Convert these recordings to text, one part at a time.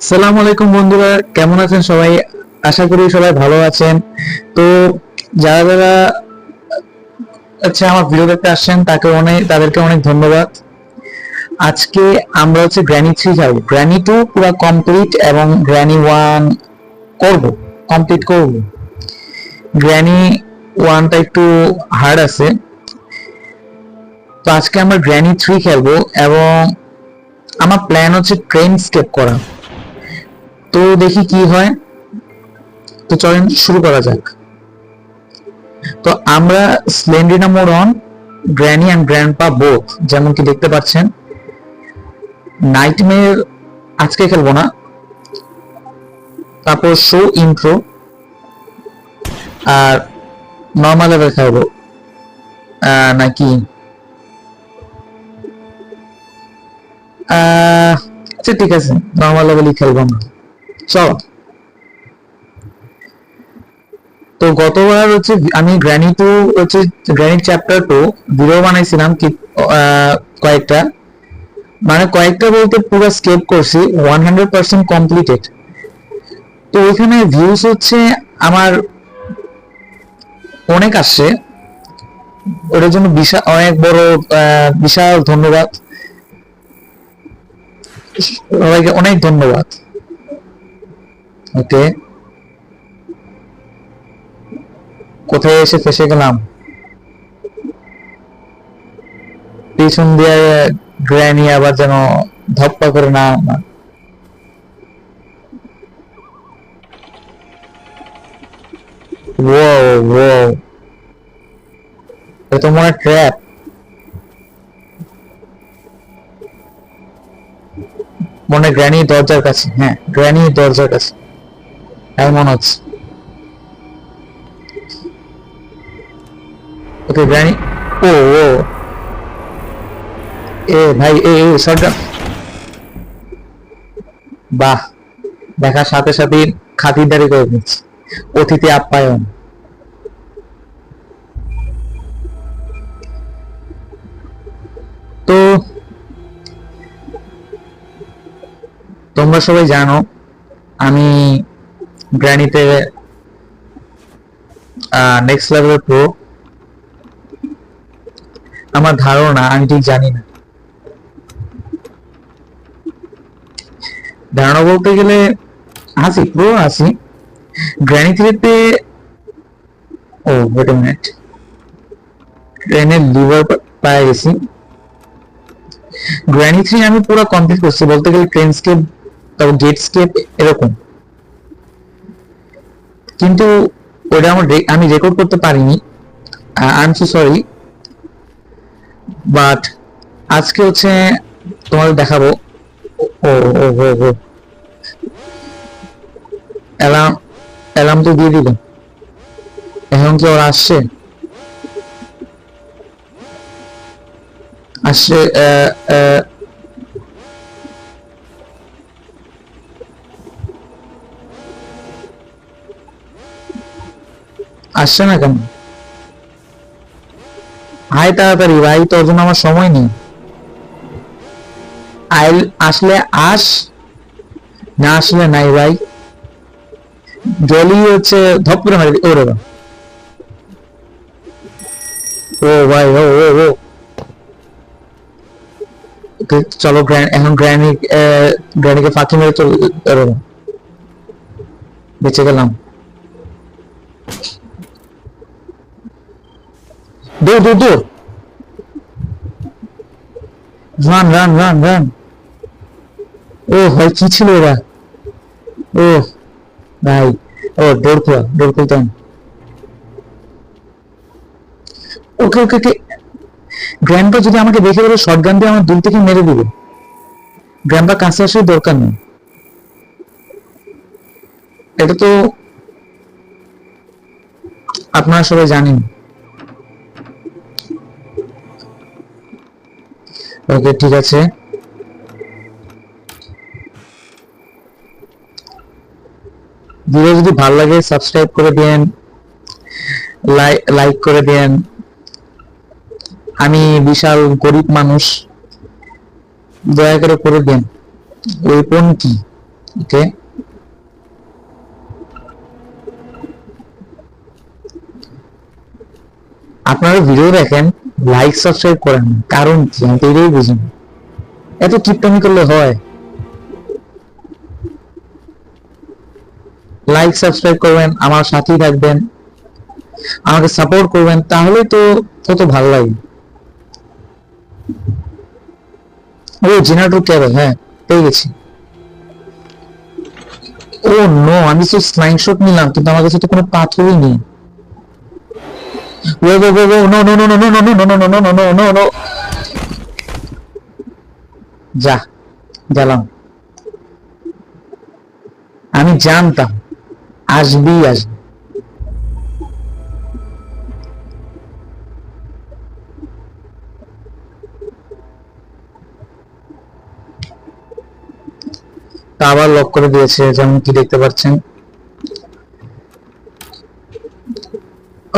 সালাম আলাইকুম বন্ধুরা, কেমন আছেন সবাই? আশা করি সবাই ভালো আছেন। তো যারা যারা আমার ভিডিও দেখতে আসছেন তাদেরকে অনেক ধন্যবাদ। আজকে আমরা গ্র্যানি 3 খেলবো। গ্র্যানি 2 পুরো কমপ্লিট এবং গ্র্যানি 1 করব, কমপ্লিট করব। গ্র্যানি 1টা একটু হার্ড আছে, তো আজকে আমরা গ্র্যানি 3 খেলবো এবং আমার প্ল্যান হচ্ছে ট্রেন স্কেপ করা। তো দেখি কি হয়। তো চলেন শুরু করা যাক। তো আমরা Slendrina mode on, Granny and Grandpa both, যেমন কি দেখতে পাচ্ছেন। নাইটমেয়ার আজকে খেলবো না, তারপর শো ইন্ট্রো আর নর্মাল লেভেল খেলবো নাকি আচ্ছা ঠিক আছে, নর্মাল লেভেলই খেলবো না। চলো। তো গতবার আমি গ্র্যানি 2 গ্র্যানি চ্যাপ্টার 2 ভিডিও বানাইছিলাম কি কয়েকটা, মানে কয়েকটা বলতে পুরো স্কেপ করছি, 100% কমপ্লিটেড। তো ওইখানে ভিউজ আমার অনেক আসছে, ওটার জন্য অনেক বড় বিশাল ধন্যবাদ সবাইকে, অনেক ধন্যবাদ। ওকে, কোথায় এসে ফেসে গেলাম? পিছন দিয়ে গ্র্যানি আবার যেন ধপ্পা করে না। ও ও, এটা মনে হয় ট্র্যাপ। মনে হয় গ্র্যানি দরজার কাছে। হ্যাঁ, গ্র্যানি দরজার কাছে এমন হচ্ছে। ওকে গ্র্যানি। ও ও, এ ভাই, এ শটগান। বাহ, দেখার সাথে সাথে খাতিরদারি করে নিচ্ছে, অতিথি আপ্যায়ন। তো তোমরা সবাই জানো আমি গ্র্যানিতে নেক্সট লেভেল প্রো। আমার ধারণা, আমি ঠিক জানি না, ধারণা বলতে গেলে আছি, প্রো আছি গ্র্যানি 3-তে। ও ওয়েট আ মিনিট, ট্রেনের লিভার পায়ে গেছি। গ্র্যানি 3 আমি পুরো কমপ্লিট করছি বলতে গেলে, ট্রেন স্কেপ, তারপর গেট স্কেপ এরকম, কিন্তু ওটা আমি রেকর্ড করতে পারিনি। I am so sorry, but আজকে তোমাদের দেখাবো। ও ও ও ও, অ্যালার্ম, অ্যালার্ম তো দিয়ে দিল। এখন কি ওরা আসছে? আসছে আসছে না কেন? আয় তাড়াতাড়ি ভাই, তোর জন্য আমার সময় নেই। আইল আসলে আস, না আসলে নাই ভাই। জলি ধপ করে মারি। ওরে বাবা, ও ভাই, ও ও ও। চলো এখন গ্র্যানিকে ফাঁকি মেরে চলো। ওরে বাবা, বেঁচে গেলাম। দৌড় দৌড় দৌড়, রান রান রান রান। ও ভাই, কি ছিল ওরা? ও ভাই, ও দৌড় খুলতাম। ওকে ওকে ওকে, গ্র্যান্ডপা যদি আমাকে দেখে বলে শটগান দিয়ে আমার দূর থেকে মেরে দিবে, গ্র্যান্ডপা কাছে আসার দরকার নেই। এটা তো আপনারা সবাই জানেন। ওকে ঠিক আছে, ভিডিও যদি ভালো লাগে সাবস্ক্রাইব করে দেন, লাইক করে দেন। আমি বিশাল গরিব মানুষ, দয়া করে দেন। ওয়েপন কি? ওকে, আপনারা ভিডিও দেখেন, লাইক সাবস্ক্রাইব করেন না, কারণ কি আমি তো এটাই বুঝি না। এত কিপটামি করলে হয়? লাইক সাবস্ক্রাইব করবেন, আমার সাথেই থাকবেন, আমাকে সাপোর্ট করবেন, তাহলে তো কত ভালো লাগে। ও জেনারেটর কেবল, হ্যাঁ পেয়ে গেছি। ও নো, আমি তো স্লাইং শট নিলাম কিন্তু আমার কাছে তো কোনো পাথরই নেই। Whoa, whoa, whoa, whoa, no, no, no, no, no, no, no, no, no, no, no, no, no, no. যা গেলাম, আমি জানতাম আসবি আসবি। তা আবার লক করে দিয়েছে, যেমন কি দেখতে পাচ্ছেন।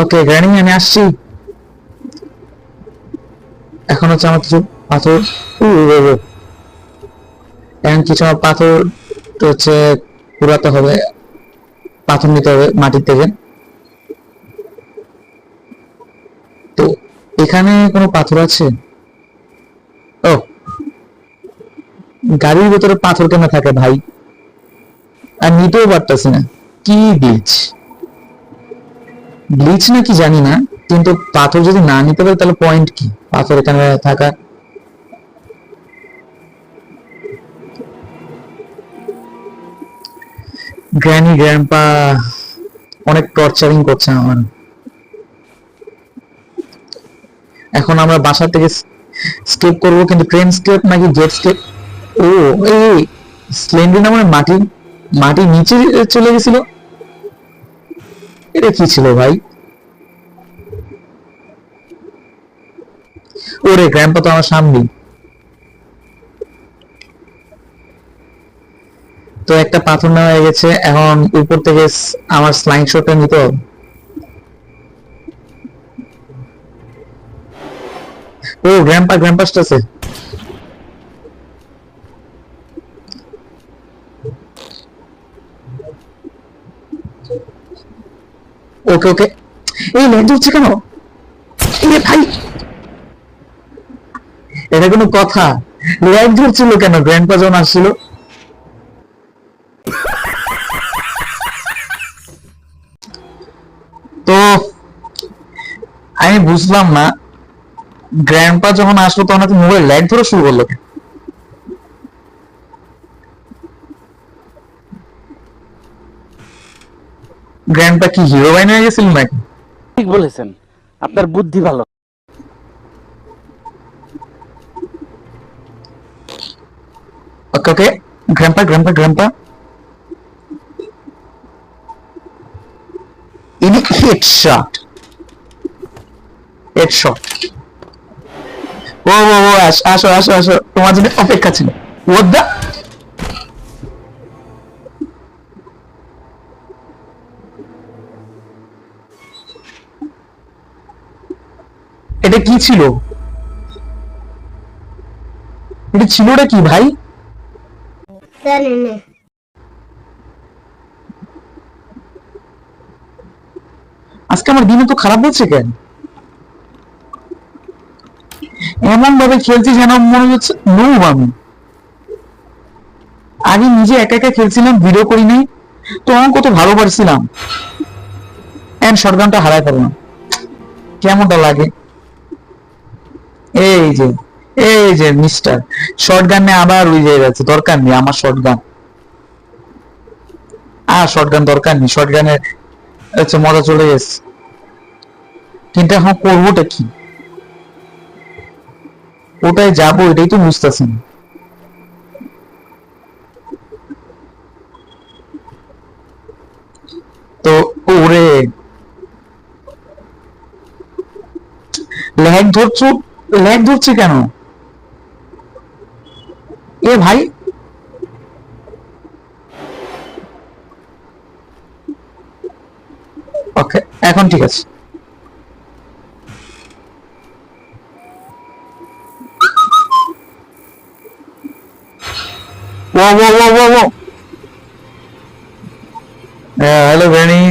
ওকে গ্র্যানি, আমি আসছি। এখন হচ্ছে আমার কিছু পাথর, এখন কিছু আমার পাথর হচ্ছে কুড়াতে হবে, পাথর নিতে হবে মাটির থেকে। তো এখানে কোনো পাথর আছে? ও, গাড়ির ভেতরে পাথর কেন থাকে ভাই? আর নিতেও পারতেছি না। কি ব্লিচ, ব্লিচ নাকি জানি না, কিন্তু পাথর যদি না নিতে পারে তাহলে পয়েন্ট কি পাথর এখানে থাকা? গ্র্যানি গ্র্যান্ডপা অনেক টর্চারিং করছে আমার। এখন আমরা বাসা থেকে স্কেপ করব, কিন্তু ট্রেন স্কেপ নাকি জেট স্কেপ? ও এই স্লেন্ডার মানে মাটি, মাটি নিচে চলে গেছিল। এটা কি ছিল ভাই? ওরে গ্র্যান্ডপা তো আমার সামনেই। তো একটা পাথর নেওয়া হয়ে গেছে, এখন উপর থেকে আমার স্লাইং শটটা নিতে হবে। ও গ্র্যান্ডপা, গ্র্যান্ডপা আছে। ওকে ওকে, এই ল্যান্ড হচ্ছে কেন? এই ভাই, এটা কোনো কথা? ল্যান্ড ধরছিল কেন গ্র্যান্ডপা যখন আসছিল? তো আমি বুঝলাম না, গ্র্যান্ডপা যখন আসলো তখন হয়তো মোবাইল ল্যাগ ধরে শুরু করলো। গ্র্যান্ডপা কি হিরো বাইন হয়ে গেছিল নাকি? ঠিক বলেছেন, আপনার বুদ্ধি ভালো। ওকে ওকে, গ্র্যান্ডপা গ্র্যান্ডপা গ্র্যান্ডপা, ইনি হেডশট, হেডশট। ও ও ও, আসো আসো আসো, তোমার জন্য অপেক্ষা ছিল। What the? এটা কি ছিল? এটা ছিলটা কি ভাই? জানি না। আজকে আমার দিনে তো খারাপ হচ্ছে কেন? এমন ভাবে খেলছি যেন মনে হচ্ছে নুব আমি। আগে নিজে একা একা খেলছিলাম, ভিডিও করি নাই, তো আমি কত ভালো পারছিলাম, এন্ড শটগানটা হারাই পারলাম, কেমনটা লাগে? এই যে, এই যে মিস্টার শটগান নিয়ে আবার উড়ে যায় যাচ্ছে, দরকার নেই আমার শটগান, আর শটগান দরকার নেই, শটগানের হচ্ছে মজা চলে গেছে। কিন্তু এখন করবোটা কি? ওটাই যাবো, এটাই তো বুঝতেছি না। তো ওরে ল্যাগ ধরছো, ল্যাগ ধরছে কেন এ ভাই? ওকে এখন ঠিক আছে। ও ও ও ও ও, হ্যালো গ্র্যানি।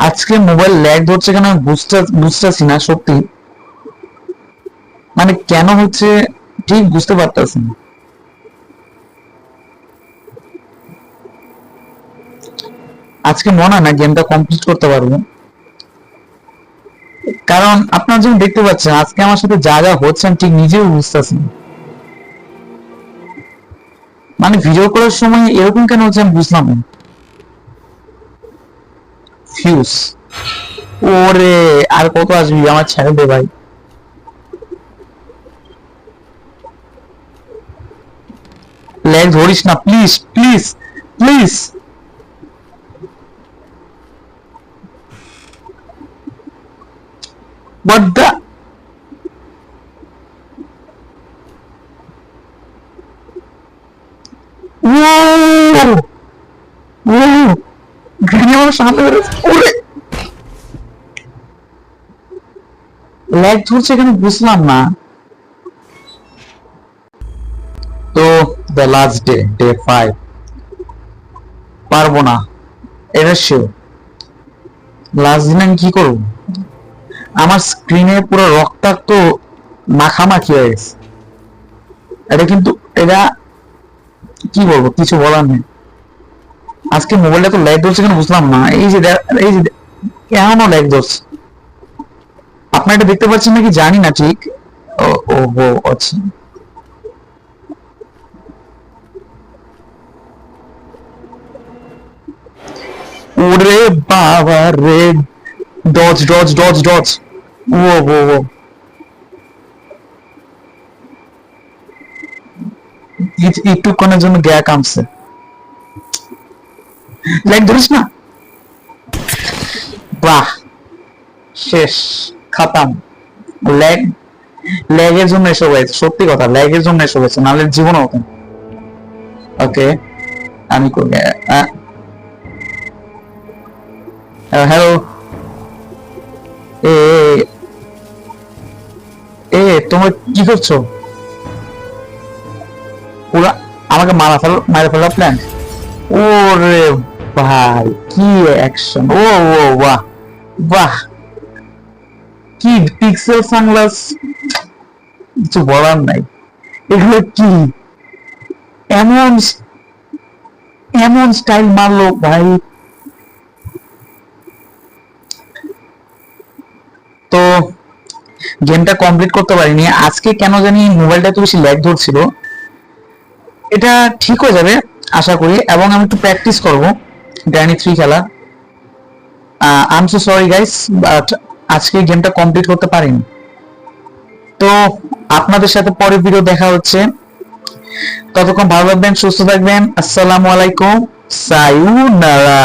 আজকে মোবাইল ল্যাগ ধরছে কেন আমি বুঝতেছি না সত্যি, মানে কেন হচ্ছে ঠিক বুঝতে পারতেছি না। আজকে মনে হয় না গেমটা কমপ্লিট করতে পারবো, কারণ আপনারা যখন দেখতে পাচ্ছেন আজকে আমার সাথে যা যা হচ্ছে আমি ঠিক নিজেও বুঝতেছি না। মানে ভিডিও করার সময় এরকম কেন হচ্ছে আমি বুঝলাম না। ফিউজ, ওরে আর কত আসবি, আমার ছেড়ে দে ভাই। ল্যাগ ধরিস না please please please. What the? Whoa! Whoa! গ্রেনি আমার সামনে বেরোচ্ছে। ওরে ল্যাগ ধরছে কেন বুঝলাম না। তো দ্য লাস্ট ডে, ডে 5 পারবো না, এটা শিওর। লাস্ট দিন আমি কি করবো, আমার স্ক্রিনে পুরো রক্তাক্ত মাখামাখি হয়ে গেছে। এটা কিন্তু এটা কি বলবো, কিছু বলার নেই। আজকে মোবাইলটা তো ল্যাগ ধরছে কেন বুঝলাম না। এই যে কেন ল্যাগ ধরছে, আপনারা এটা দেখতে পাচ্ছেন নাকি জানি না ঠিক। ও ও ও আচ্ছা, ওরে বাবা রে, ডজ ডজ ডজ ডজ। ও ও ও একটুক্ষণের জন্য গ্যা কামছে। লাইক ধরিস না, বাহ শেষ, খাতাম। ল্যাগ, ল্যাগের জন্য এসব হয়েছে, সত্যি কথা ল্যাগের জন্য এসব হয়েছে, নাহলে জীবন হতো। ওকে আমি হ্যালো, এ এ তোমরা কি করছো? পুরা আমাকে মারা ফেলা প্ল্যান। ওরে ভাই কি অ্যাকশন! ও ও বাহ বাহ, কি পিক্সেল সানগ্লাস, কিছু বলার নাই। এগুলো কি এমন এমন স্টাইল মারলো ভাই। তো গেমটা কমপ্লিট করতে পারিনি আজকে, কেন জানি মোবাইলটা এত বেশি ল্যাগ ধরছিল। এটা ঠিক হয়ে যাবে আশা করি, এবং আমি একটু প্র্যাকটিস করবো গ্র্যানি 3 খেলা। I am so sorry guys, but আজকে গেমটা কমপ্লিট করতে পারিনি। তো আপনাদের সাথে পরের ভিডিও দেখা হচ্ছে, ততক্ষণ ভালো থাকবেন, সুস্থ থাকবেন। আসসালামু আলাইকুম, সায়ুনারা।